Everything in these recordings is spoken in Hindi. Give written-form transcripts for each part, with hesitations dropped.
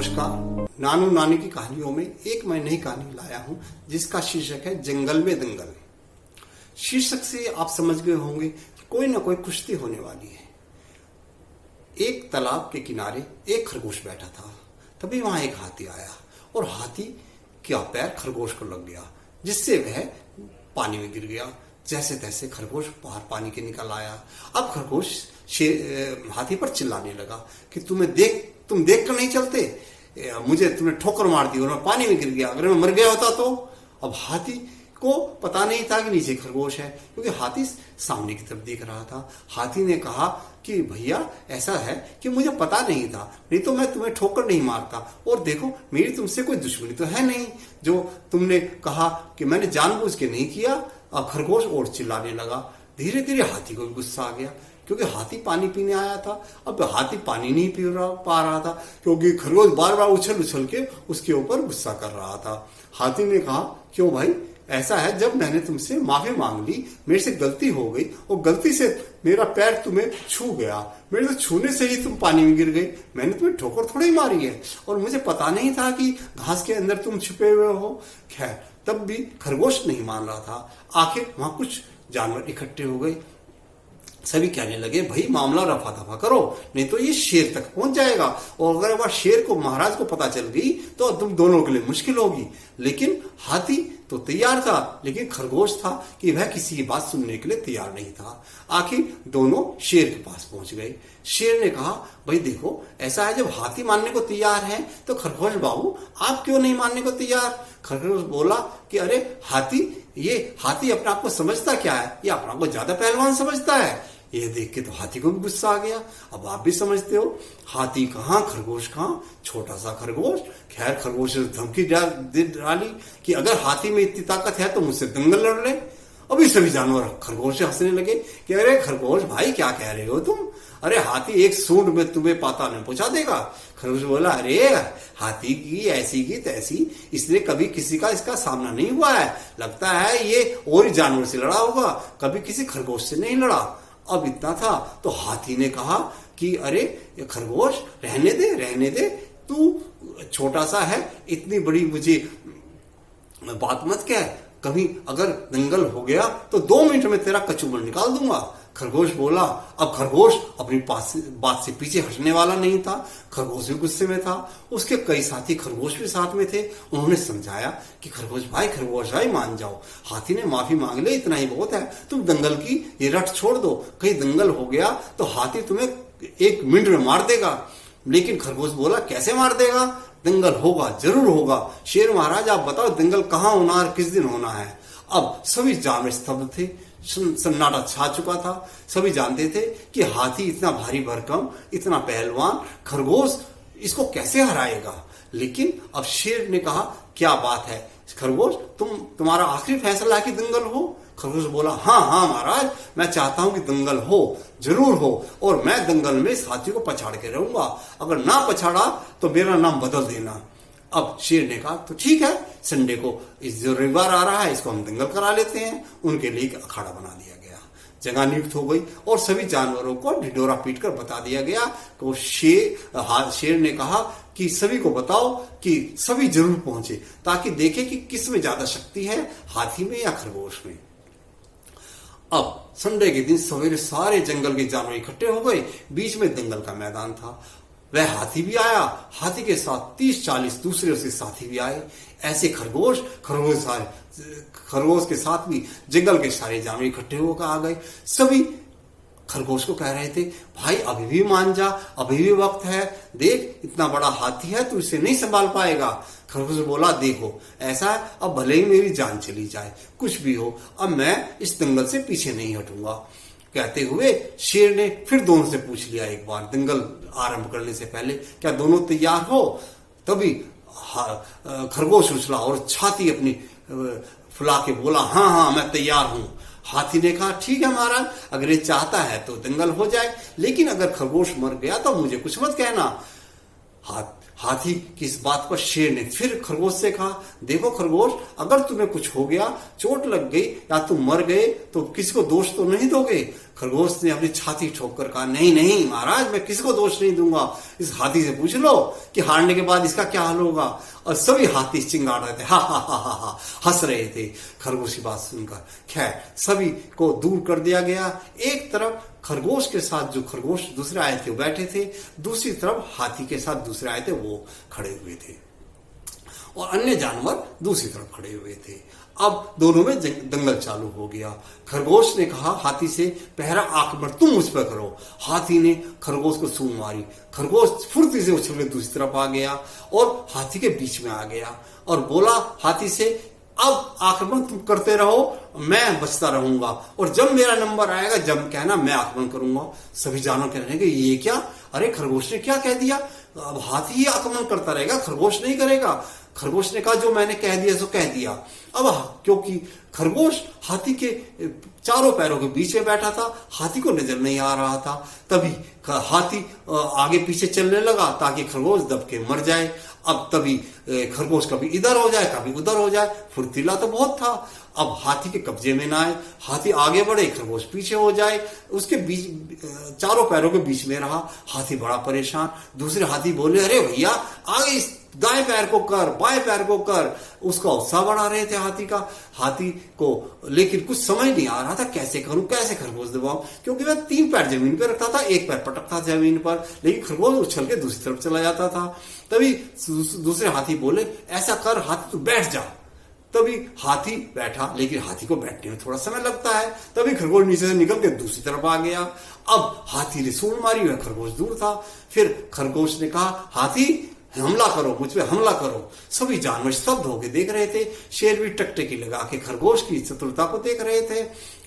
नमस्कार। नानू नानी की कहानियों में एक मैं नई कहानी लाया हूं जिसका शीर्षक है जंगल में दंगल। शीर्षक से आप समझ गए होंगे कि कोई ना कोई कुश्ती होने वाली है। एक तालाब के किनारे एक खरगोश बैठा था। तभी वहां एक हाथी आया और हाथी का पैर खरगोश को लग गया, जिससे वह पानी में गिर गया। जैसे तैसे खरगोश बाहर पानी के निकल आया। अब खरगोश हाथी पर चिल्लाने लगा कि तुम देख कर नहीं चलते, मुझे तुमने ठोकर मार दी और मैं पानी में गिर गया। अगर मैं मर गया होता तो। अब हाथी को पता नहीं था कि नीचे खरगोश है, क्योंकि हाथी सामने की तरफ देख रहा था। हाथी ने कहा कि भैया ऐसा है कि मुझे पता नहीं था, नहीं तो मैं तुम्हें ठोकर नहीं मारता। और देखो मेरी तुमसे कोई दुश्मनी तो है नहीं जो तुमने कहा कि मैंने जानबूझ के नहीं किया। अब खरगोश और चिल्लाने लगा। धीरे धीरे हाथी को भी गुस्सा आ गया, क्योंकि हाथी पानी पीने आया था। अब हाथी पानी नहीं पा रहा था, क्योंकि खरगोश बार बार उछल उछल के उसके ऊपर गुस्सा कर रहा था। हाथी ने कहा क्यों भाई, ऐसा है जब मैंने तुमसे माफी मांग ली, मेरे से गलती हो गई और गलती से मेरा पैर तुम्हें छू गया, मेरे तो छूने से ही तुम पानी में गिर गए। मैंने तुम्हें ठोकर थोड़ी मारी है और मुझे पता नहीं था कि घास के अंदर तुम छुपे हुए हो। खैर तब भी खरगोश नहीं मान रहा था। आखिर वहां कुछ जानवर इकट्ठे हो गए। सभी कहने लगे भाई मामला रफा दफा करो, नहीं तो ये शेर तक पहुंच जाएगा, और अगर वह शेर को महाराज को पता चल गई तो तुम दोनों के लिए मुश्किल होगी। लेकिन हाथी तो तैयार था, लेकिन खरगोश था कि वह किसी की बात सुनने के लिए तैयार नहीं था। आखिर दोनों शेर के पास पहुंच गए। शेर ने कहा भाई देखो ऐसा है, जब हाथी मानने को तैयार है तो खरगोश बाबू आप क्यों नहीं मानने को तैयार। खरगोश बोला कि अरे हाथी अपने आप को समझता क्या है, ये अपने आप को ज्यादा पहलवान समझता है। ये देख के तो हाथी को भी गुस्सा आ गया। अब आप भी समझते हो, हाथी कहाँ खरगोश कहाँ, छोटा सा खरगोश। खैर खरगोश ने धमकी डाली कि अगर हाथी में इतनी ताकत है तो मुझसे दंगल लड़ ले। अभी सभी जानवर खरगोश से हंसने लगे कि अरे खरगोश भाई क्या कह रहे हो तुम, अरे हाथी एक सूंड में तुम्हें पाताल में पहुंचा देगा। खरगोश बोला अरे हाथी की ऐसी की तैसी, इसने कभी किसी का इसका सामना नहीं हुआ है, लगता है ये और ही जानवर से लड़ा होगा, कभी किसी खरगोश से नहीं लड़ा। अब इतना था तो हाथी ने कहा कि अरे खरगोश रहने दे, तू छोटा सा है, इतनी बड़ी मुझे बात मत कह, कभी अगर दंगल हो गया तो 2 मिनट में तेरा कचूमर निकाल दूंगा। खरगोश बोला। अब खरगोश अपनी बात से पीछे हटने वाला नहीं था। खरगोश भी गुस्से में था। उसके कई साथी खरगोश भी साथ में थे। उन्होंने समझाया कि खरगोश भाई मान जाओ, हाथी ने माफी मांग ले, इतना ही बहुत है, तुम दंगल की ये रट छोड़ दो, कहीं दंगल हो गया तो हाथी तुम्हें 1 मिनट में मार देगा। लेकिन खरगोश बोला कैसे मार देगा, दंगल होगा, जरूर होगा। शेर महाराज आप बताओ दंगल कहाँ होना और किस दिन होना है। अब सभी जानवर स्तब्ध थे, सन्नाटा छा चुका था। सभी जानते थे कि हाथी इतना भारी भरकम, इतना पहलवान, खरगोश इसको कैसे हराएगा। लेकिन अब शेर ने कहा क्या बात है खरगोश, तुम्हारा आखिरी फैसला है कि दंगल हो। खरगोश बोला हाँ महाराज, मैं चाहता हूं कि दंगल हो, जरूर हो, और मैं दंगल में इस हाथी को पछाड़ के रहूंगा, अगर ना पछाड़ा तो मेरा नाम बदल देना। अब शेर ने कहा तो ठीक है, संडे को इस जो रविवार आ रहा है इसको हम दंगल करा लेते हैं। उनके लिए एक अखाड़ा बना दिया गया, जगह नियुक्त हो गई और सभी जानवरों को ढिढोरा पीट कर बता दिया गया कि शेर ने कहा कि सभी को बताओ कि सभी जरूर पहुंचे, ताकि देखें कि किस में ज्यादा शक्ति है, हाथी में या खरगोश में। अब संडे के दिन सवेरे सारे जंगल के जानवर इकट्ठे हो गए। बीच में दंगल का मैदान था। वह हाथी भी आया, हाथी के साथ 30-40 दूसरे उसके साथी भी आए। ऐसे खरगोश के साथ भी जंगल के सारे जानवर इकट्ठे होकर आ गए। सभी खरगोश को कह रहे थे भाई अभी भी मान जा, अभी भी वक्त है, देख इतना बड़ा हाथी है, तू इसे नहीं संभाल पाएगा। खरगोश बोला देखो ऐसा है, अब भले ही मेरी जान चली जाए, कुछ भी हो, अब मैं इस दंगल से पीछे नहीं हटूंगा। कहते हुए शेर ने फिर दोनों से पूछ लिया एक बार दंगल आरंभ करने से पहले, क्या दोनों तैयार हो। तभी खरगोश उछला और छाती अपनी फुला के बोला हाँ मैं तैयार हूं। हाथी ने कहा ठीक है महाराज, अगर ये चाहता है तो दंगल हो जाए, लेकिन अगर खरगोश मर गया तो मुझे कुछ मत कहना। हाथी की इस बात पर शेर ने फिर खरगोश से कहा देखो खरगोश, अगर तुम्हें कुछ हो गया, चोट लग गई या तुम मर गए तो किसी को दोष तो नहीं दोगे। खरगोश ने अपनी छाती ठोक कर कहा, नहीं नहीं महाराज, मैं किसी को दोष नहीं दूंगा, इस हाथी से पूछ लो कि हारने के बाद इसका क्या हाल होगा। और सभी हाथी चिंगाड़ रहे थे, हा हा हा हा हा, हंस रहे थे खरगोश की बात सुनकर। खैर सभी को दूर कर दिया गया। एक तरफ खरगोश के साथ जो खरगोश दूसरे आए थे वो बैठे थे, दूसरी तरफ हाथी के साथ दूसरे आए थे वो खड़े हुए थे, और अन्य जानवर दूसरी तरफ खड़े हुए थे। अब दोनों में दंगल चालू हो गया। खरगोश ने कहा हाथी से, पहला आक्रमण तुम मुझ पर करो। हाथी ने खरगोश को सूंड मारी। खरगोश फुर्ती से उछल के दूसरी तरफ आ गया और हाथी के बीच में आ गया और बोला हाथी से, अब आक्रमण तुम करते रहो, मैं बचता रहूंगा, और जब मेरा नंबर आएगा जब कहना मैं आक्रमण करूंगा। सभी जानवर कह रहे हैं कि ये क्या, अरे खरगोश ने क्या कह दिया, अब हाथी ही आक्रमण करता रहेगा, खरगोश नहीं करेगा। खरगोश ने कहा जो मैंने कह दिया सो कह दिया। अब क्योंकि खरगोश हाथी के चारों पैरों के बीच में बैठा था, हाथी को नजर नहीं आ रहा था, तभी हाथी आगे पीछे चलने लगा ताकि खरगोश दब के मर जाए। अब तभी खरगोश कभी इधर हो जाए कभी उधर हो जाए, फुर्तीला तो बहुत था। अब हाथी के कब्जे में ना आए, हाथी आगे बढ़े खरगोश पीछे हो जाए, उसके बीच चारों पैरों के बीच में रहा। हाथी बड़ा परेशान। दूसरे हाथी बोले, अरे भैया आगे इस दाएं पैर को कर, बाएं पैर को कर। उसका उत्साह बढ़ा रहे थे हाथी को, लेकिन कुछ समझ नहीं आ रहा था कैसे करूं, कैसे खरगोश दबाऊं, क्योंकि मैं 3 पैर जमीन पर रखता था, 1 पैर पटकता था जमीन पर, लेकिन खरगोश उछल के दूसरी तरफ चला जाता था। तभी दूसरे हाथी बोले, ऐसा कर हाथी तू बैठ जा। तभी हाथी बैठा, लेकिन हाथी को बैठने में थोड़ा समय लगता है। तभी खरगोश नीचे से निकल के दूसरी तरफ आ गया। अब हाथी ने सूंड मारी, वह खरगोश दूर था। फिर खरगोश ने कहा, हाथी हमला करो, मुझ पे हमला करो। सभी जानवर स्तब्ध होकर देख रहे थे। शेर भी टकटकी लगा के खरगोश की चतुरता को देख रहे थे।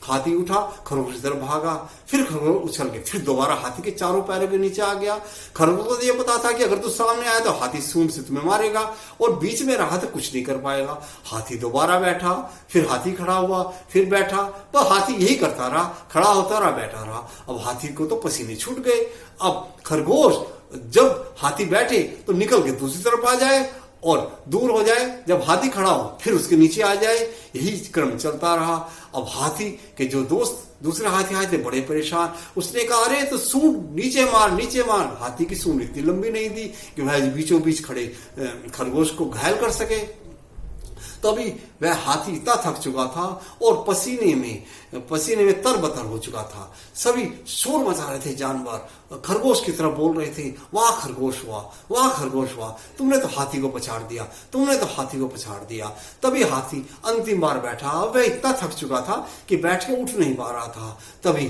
हाथी उठा, खरगोश की तरफ भागा, फिर खरगोश उछल के फिर दोबारा हाथी के चारों पैरों के नीचे आ गया। खरगोश को यह पता था कि अगर तू सामने आया तो हाथी सूंड से तुम्हें मारेगा, और बीच में रहा तो कुछ नहीं कर पाएगा। हाथी दोबारा बैठा, फिर हाथी खड़ा हुआ, फिर बैठा, तो हाथी यही करता रहा, खड़ा होता रहा, बैठा रहा। अब हाथी को तो पसीने छूट गए। अब खरगोश जब हाथी बैठे तो निकल के दूसरी तरफ आ जाए और दूर हो जाए, जब हाथी खड़ा हो फिर उसके नीचे आ जाए, यही क्रम चलता रहा। अब हाथी के जो दोस्त दूसरे हाथी आए थे बड़े परेशान। उसने कहा, अरे तो सूंड नीचे मार, नीचे मार। हाथी की सूंड इतनी लंबी नहीं थी कि वह बीचों बीच खड़े खरगोश को घायल कर सके। तभी वह हाथी इतना थक चुका था और पसीने में तरबतर हो चुका था। सभी शोर मचा रहे थे जानवर, खरगोश की तरफ बोल रहे थे, वाह खरगोश वाह, वाह खरगोश वाह, तुमने तो हाथी को पछाड़ दिया, तुमने तो हाथी को पछाड़ दिया। तभी हाथी अंतिम बार बैठा। वह इतना थक चुका था कि बैठ के उठ नहीं पा रहा था। तभी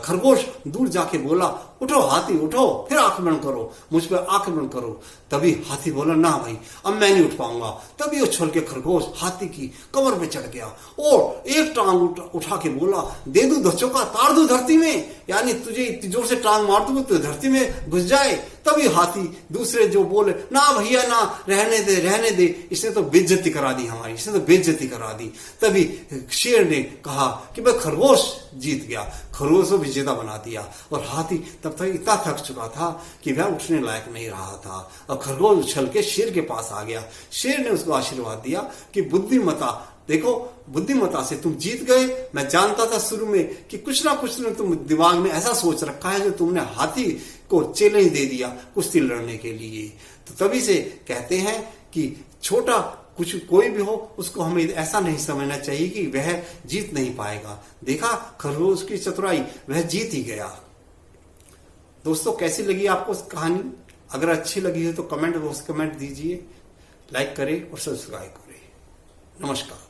खरगोश दूर जाके बोला, उठो हाथी उठो, फिर आक्रमण करो, मुझ पर आक्रमण करो। तभी हाथी बोला, ना भाई अब मैं नहीं उठ पाऊंगा। तभी उछल के खरगोश हाथी की कमर पे चढ़ गया और एक टांग उठा के बोला, दे दू धचोका, ताड़ दू धरती में, यानी तुझे इतनी जोर से टांग मार दूंगा तो धरती में घुस जाए। तभी हाथी दूसरे जो बोले, ना भैया ना, रहने दे रहने दे, इसने तो बेइज्जती करा दी हमारी, इसने तो बेइज्जती करा दी। तभी शेर ने कहा कि मैं खरगोश जीत गया, खरगोश को विजेता बना दिया। और हाथी तब तक इतना थक चुका था कि वह उठने लायक नहीं रहा था। और खरगोश उछल के शेर के पास आ गया। शेर ने उसको आशीर्वाद दिया कि बुद्धिमता, देखो बुद्धिमता से तुम जीत गए। मैं जानता था शुरू में कि कुछ ना कुछ तुम दिमाग में ऐसा सोच रखा है जो तुमने हाथी को चैलेंज दे दिया कुश्ती लड़ने के लिए। तो तभी से कहते हैं कि छोटा कुछ कोई भी हो उसको हमें ऐसा नहीं समझना चाहिए कि वह जीत नहीं पाएगा। देखा खरगोश की चतुराई, वह जीत ही गया। दोस्तों कैसी लगी आपको कहानी? अगर अच्छी लगी है तो कमेंट बॉक्स कमेंट दीजिए, लाइक करें और सब्सक्राइब करें। नमस्कार।